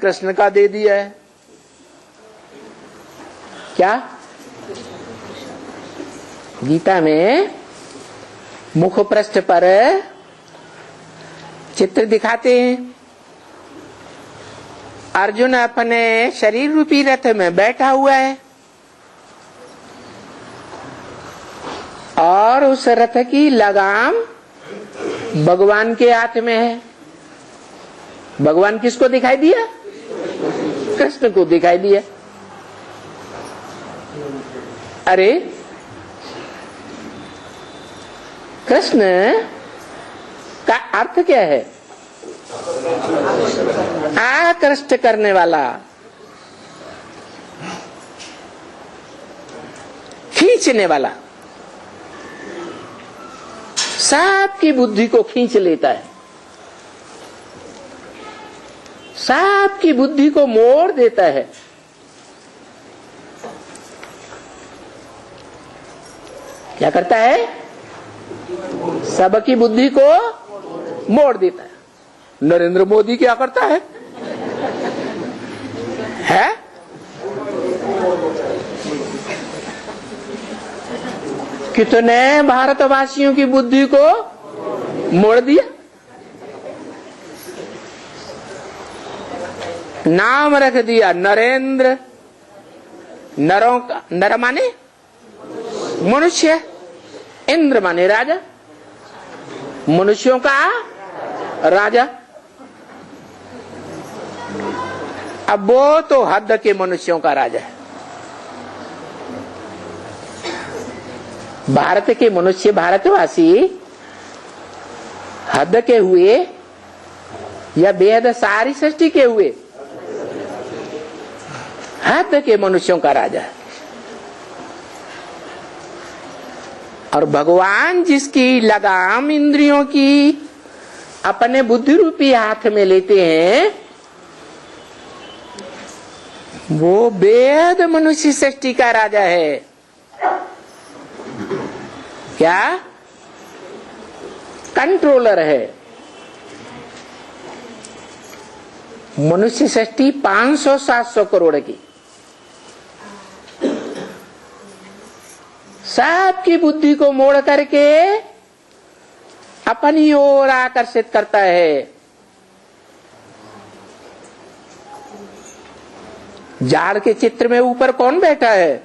कृष्ण का दे दिया है। क्या गीता में मुख पृष्ठ पर चित्र दिखाते हैं, अर्जुन अपने शरीर रूपी रथ में बैठा हुआ है और उस रथ की लगाम भगवान के हाथ में है। भगवान किसको दिखाई दिया? कृष्ण को दिखाई दिया। अरे कृष्ण का अर्थ क्या है? आकृष्ट करने वाला, खींचने वाला, सबकी बुद्धि को खींच लेता है, सबकी बुद्धि को मोड़ देता है। क्या करता है? सबकी बुद्धि को मोड़ देता है। नरेंद्र मोदी क्या करता है? कितने भारतवासियों की बुद्धि को मोड़ दिया। नाम रख दिया नरेंद्र। नरों का, नर माने मनुष्य, इंद्र माने राजा, मनुष्यों का राजा। अब वो तो हद के मनुष्यों का राजा है। भारत के मनुष्य, भारतवासी हद के हुए या बेहद सारी सृष्टि के हुए? हद के मनुष्यों का राजा है। और भगवान जिसकी लगाम इंद्रियों की अपने बुद्धि रूपी हाथ में लेते हैं, वो बेहद मनुष्य सृष्टि का राजा है। क्या? कंट्रोलर है। मनुष्य सृष्टि 500-700 करोड़ की, सबकी बुद्धि को मोड़ करके अपनी ओर आकर्षित करता है। झाड़ के चित्र में ऊपर कौन बैठा है?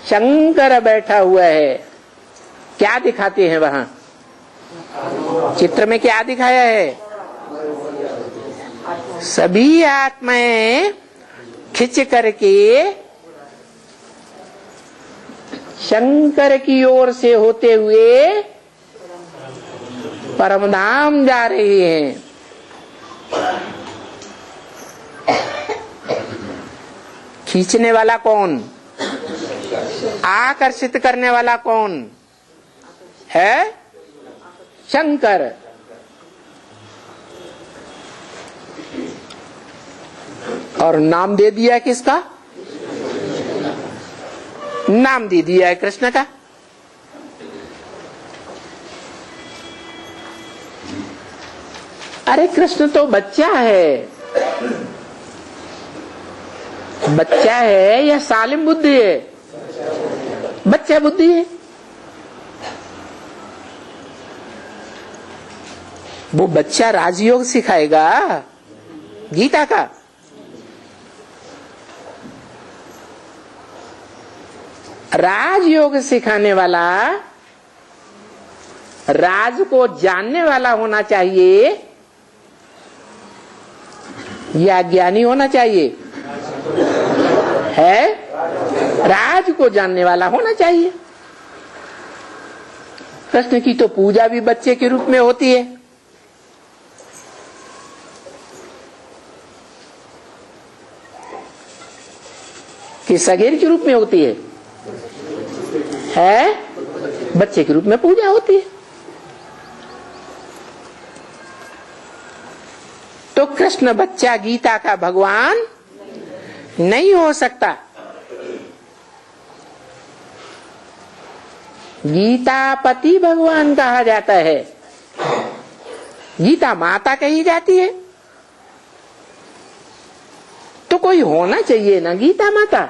शंकर बैठा हुआ है। क्या दिखाते हैं वहां चित्र में? क्या दिखाया है? सभी आत्माएं खिंच करके शंकर की ओर से होते हुए परमधाम जा रहे हैं। खींचने वाला कौन? आकर्षित करने वाला कौन है? शंकर। और नाम दे दिया किसका? नाम दे दिया है कृष्ण का। अरे कृष्ण तो बच्चा है। बच्चा है या सालिम बुद्धि है? बच्चा बुद्धि है। वो बच्चा राजयोग सिखाएगा गीता का। राजयोग सिखाने वाला राज को जानने वाला होना चाहिए या ज्ञानी होना चाहिए? है राज को जानने वाला होना चाहिए। कृष्ण की तो पूजा भी बच्चे के रूप में होती है। कि सगेर के रूप में होती है? बच्चे के रूप में पूजा होती है। तो कृष्ण बच्चा गीता का भगवान नहीं हो सकता। गीतापति भगवान कहा जाता है। गीता माता कही जाती है तो कोई होना चाहिए ना गीता माता।